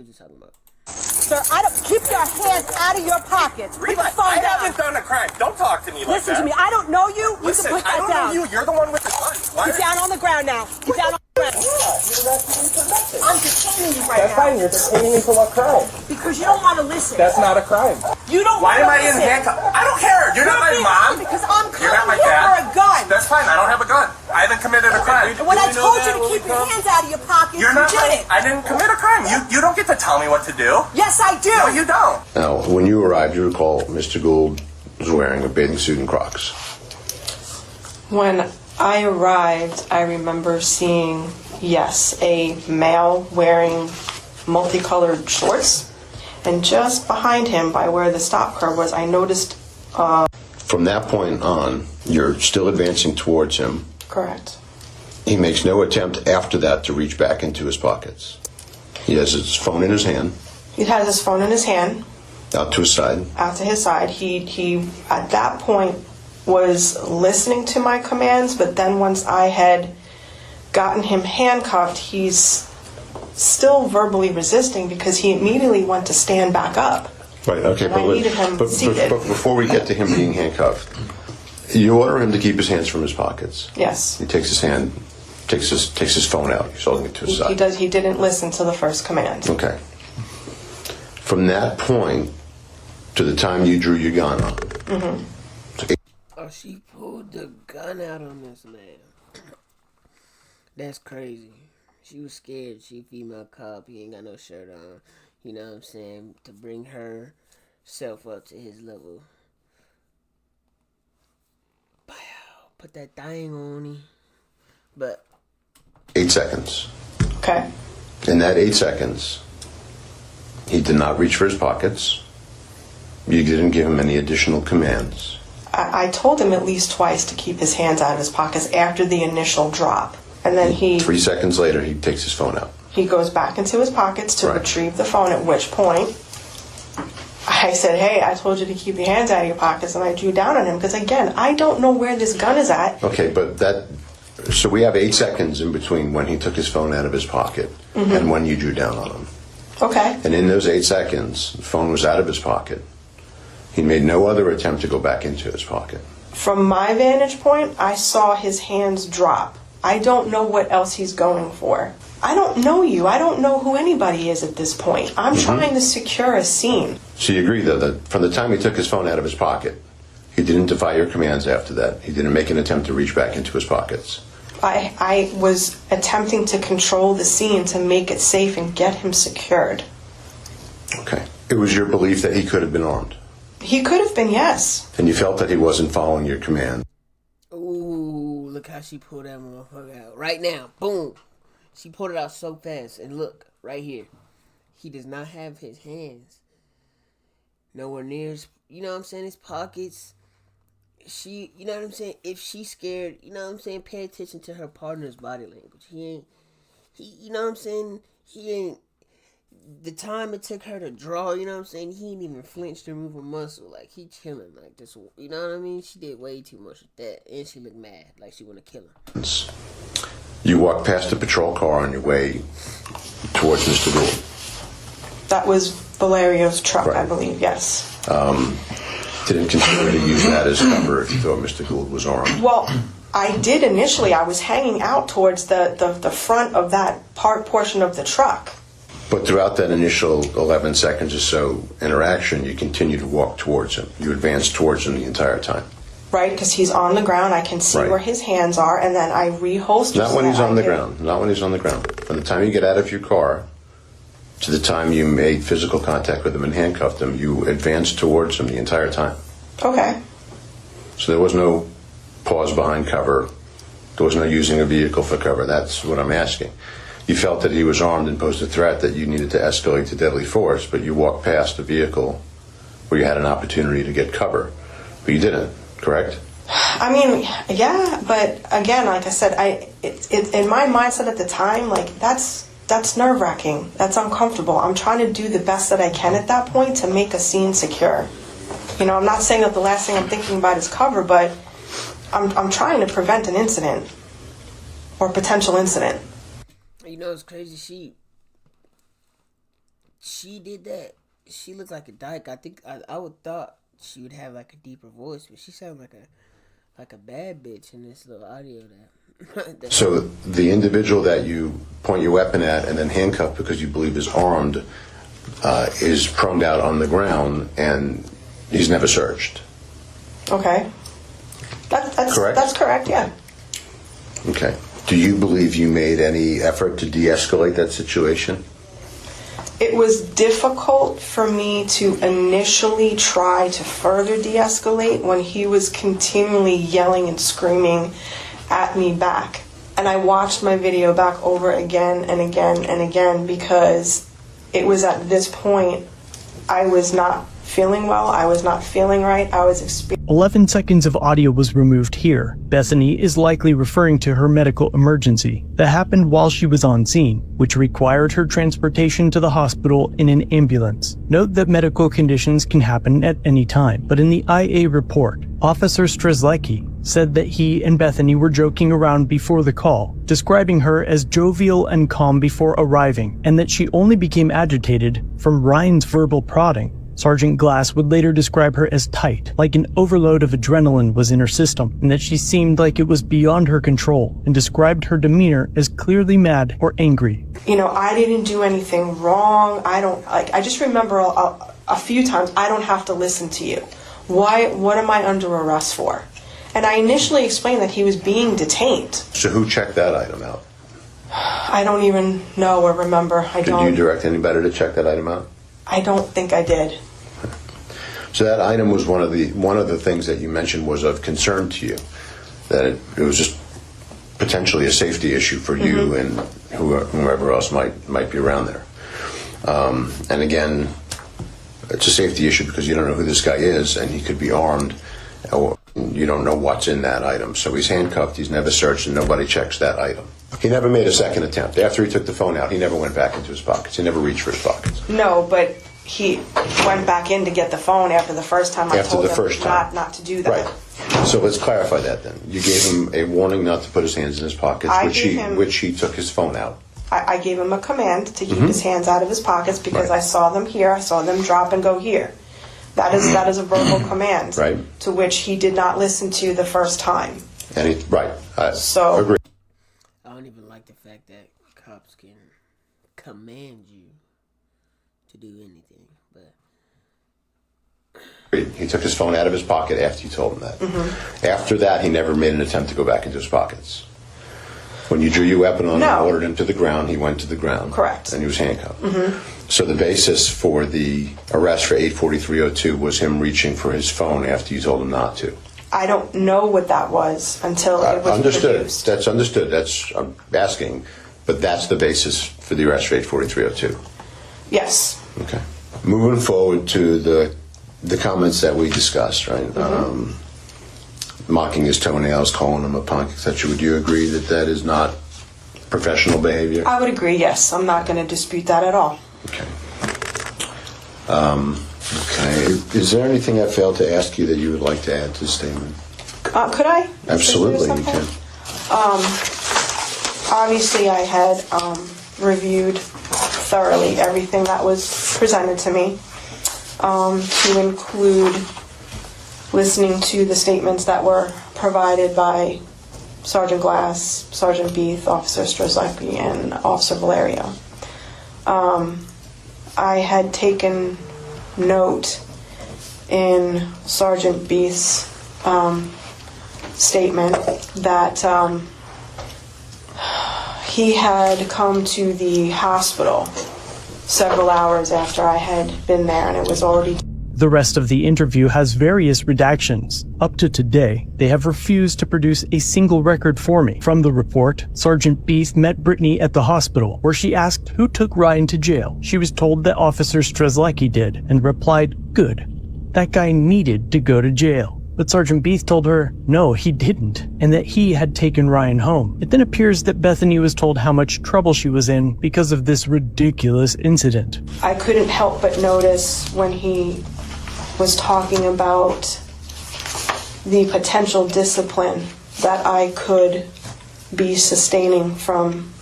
what you're talking about. Sir, I don't keep your hands out of your pockets. Put the phone I down. haven't done a crime. Don't talk to me like Listen that. to me. I don't know you. Listen, You can put I that don't down. know you. You're the one with the gun. Get down on the ground now. Get down on the ground. I'm detaining you right now. That's fine. You're detaining me for what crime? Because you don't want to listen. That's not a crime. You don't Why am want to I in listen. handcuffs? I don't care. You're not my mom. Because I'm You're not my coming here dad. for a gun. That's fine. I don't have a gun. I haven't committed a crime. And when I told you to keep your hands out of your pockets, You're not you did it. I didn't commit a crime. You don't get to tell me what to do. Yes, I do. No, you don't. Now, when you arrived, you recall Mr. Gould was wearing a bathing suit and Crocs. When I arrived, I remember seeing, yes, a male wearing multicolored shorts. And just behind him, by where the stop curb was, I noticed... From that point on, you're still advancing towards him. Correct. He makes no attempt after that to reach back into his pockets. He has his phone in his hand. He has his phone in his hand. Out to his side. Out to his side. He at that point was listening to my commands, but then once I had gotten him handcuffed, he's still verbally resisting because he immediately went to stand back up. Right, okay, And I needed him seated. but before we get to him being handcuffed, you order him to keep his hands from his pockets. Yes. He takes his hand, takes his phone out. He's holding it to his side. He didn't listen to the first command. Okay. From that point to the time you drew your gun on. Mm-hmm. Oh, she pulled the gun out on this man. That's crazy. She was scared. She female cop. He ain't got no shirt on. You know what I'm saying? To bring herself up to his level. Pow. Put that thing on him. But 8 seconds. Okay. In that 8 seconds, he did not reach for his pockets. You didn't give him any additional commands. I told him at least twice to keep his hands out of his pockets after the initial drop. And then 3 seconds later, he takes his phone out. He goes back into his pockets to Right. retrieve the phone, at which point I said, hey, I told you to keep your hands out of your pockets, and I drew down on him because, again, I don't know where this gun is at. Okay, but so we have 8 seconds in between when he took his phone out of his pocket and when you drew down on him. Okay. And in those 8 seconds, the phone was out of his pocket. He made no other attempt to go back into his pocket. From my vantage point, I saw his hands drop. I don't know what else he's going for. I don't know you. I don't know who anybody is at this point. I'm trying to secure a scene. So you agree, though, that from the time he took his phone out of his pocket, he didn't defy your commands after that. He didn't make an attempt to reach back into his pockets. I was attempting to control the scene to make it safe and get him secured. Okay. It was your belief that he could have been armed. He could have been, yes. And you felt that he wasn't following your command. ooh, look how she pulled that motherfucker out. Right now, boom. She pulled it out so fast. And look, right here. He does not have his hands nowhere near his, you know what I'm saying, his pockets. She, you know what I'm saying? If she's scared, you know what I'm saying? Pay attention to her partner's body language. You know what I'm saying? He ain't, the time it took her to draw, you know what I'm saying? He ain't even flinched or move a muscle. Like, he chilling like this, you know what I mean? She did way too much with that. And she looked mad, like she want to kill him. You walked past the patrol car on your way towards Mr. Gould. That was Valerio's truck, Right. I believe, yes. Didn't consider to use that as cover if you thought Mr. Gould was armed. Well, I did initially. I was hanging out towards the front of that portion of the truck. But throughout that initial 11 seconds or so interaction, you continue to walk towards him. You advance towards him the entire time. Right, because he's on the ground. I can see Right. where his hands are, and then I reholster. Not so when he's that on I the can- ground. Not when he's on the ground. From the time you get out of your car to the time you made physical contact with him and handcuffed him, you advanced towards him the entire time. Okay. So there was no pause behind cover. There was no using a vehicle for cover. That's what I'm asking. You felt that he was armed and posed a threat that you needed to escalate to deadly force, but you walked past a vehicle where you had an opportunity to get cover. But you didn't, correct? I mean, yeah, but again, like I said, in my mindset at the time, like that's nerve-wracking. That's uncomfortable. I'm trying to do the best that I can at that point to make a scene secure. You know, I'm not saying that the last thing I'm thinking about is cover, but I'm trying to prevent an incident or potential incident. You know, it's crazy. she did that, she looked like a dyke. I think I would thought she would have like a deeper voice, but she sounded like a bad bitch in this little audio that. So the individual that you point your weapon at and then handcuff because you believe is armed is prone out on the ground and he's never searched. Okay. That's correct? That's correct, yeah. Okay. Do you believe you made any effort to de-escalate that situation? It was difficult for me to initially try to further de-escalate when he was continually yelling and screaming at me back. And I watched my video back over again and again and again because it was at this point I was not feeling well, I was not feeling right, I was experiencing 11 seconds of audio was removed here. Bethany is likely referring to her medical emergency that happened while she was on scene, which required her transportation to the hospital in an ambulance. Note that medical conditions can happen at any time, but in the IA report, Officer Strzelecki said that he and Bethany were joking around before the call, describing her as jovial and calm before arriving, and that she only became agitated from Ryan's verbal prodding. Sergeant Glass would later describe her as tight, like an overload of adrenaline was in her system, and that she seemed like it was beyond her control, and described her demeanor as clearly mad or angry. You know, I didn't do anything wrong. I just remember a few times, I don't have to listen to you. What am I under arrest for? And I initially explained that he was being detained. So who checked that item out? I don't even know or remember. Did you direct anybody to check that item out? I don't think I did. So that item was one of the things that you mentioned was of concern to you, that it was just potentially a safety issue for you and whoever else might be around there. And again, it's a safety issue because you don't know who this guy is and he could be armed, or you don't know what's in that item. So he's handcuffed, he's never searched, and nobody checks that item. He never made a second attempt. After he took the phone out, he never went back into his pockets. He never reached for his pockets. No, but he went back in to get the phone after the first time I told him not to do that. Right. So let's clarify that then. You gave him a warning not to put his hands in his pockets, which he took his phone out. I gave him a command to keep his hands out of his pockets because I saw them here, I saw them drop and go here. That is a verbal command, to which he did not listen to the first time. And So agree. I don't even like the fact that cops can command you to do anything, but He took his phone out of his pocket after you told him that. After that, he never made an attempt to go back into his pockets. When you drew your weapon on him and ordered him to the ground, he went to the ground. Correct. And he was handcuffed. So the basis for the arrest for 84302 was him reaching for his phone after you told him not to. I don't know what that was until it was produced. That's understood. I'm asking. But that's the basis for the arrest for 84302. Yes. Okay. Moving forward to the comments that we discussed, right? Mocking his toenails, calling him a punk, etc. Would you agree that that is not professional behavior? I would agree, yes. I'm not going to dispute that at all. Okay. Okay. Is there anything I failed to ask you that you would like to add to the statement? Could I? Absolutely, you can. Obviously, I had reviewed thoroughly everything that was presented to me, to include listening to the statements that were provided by Sergeant Glass, Sergeant Beath, Officer Strzelecki, and Officer Valerio. I had taken note in Sergeant Beath's statement that he had come to the hospital several hours after I had been there, and it was already... The rest of the interview has various redactions. Up to today, they have refused to produce a single record for me. From the report, Sergeant Beath met Brittany at the hospital, where she asked who took Ryan to jail. She was told that Officer Strzelecki did, and replied, "Good. That guy needed to go to jail." But Sergeant Beath told her, no, he didn't, and that he had taken Ryan home. It then appears that Bethany was told how much trouble she was in because of this ridiculous incident. I couldn't help but notice when he was talking about the potential discipline that I could be sustaining from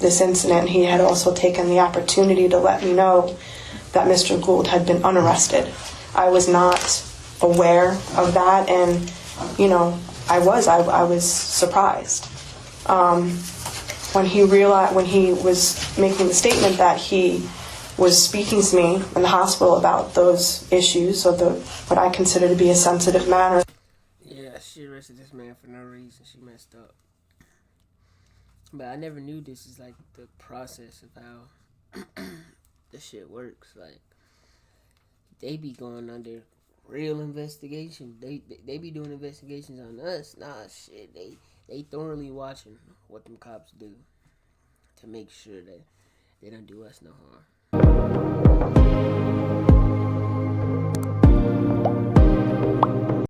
this incident. He had also taken the opportunity to let me know that Mr. Gould had been unarrested. I was not aware of that, and you know, I was surprised when he was making the statement that he was speaking to me in the hospital about those issues, or what I consider to be a sensitive matter. Yeah, she arrested this man for no reason. She messed up. But I never knew this is like the process of how the shit works. Like, they be going under real investigation. They be doing investigations on us. Nah, shit. They thoroughly watching what them cops do to make sure that they don't do us no harm.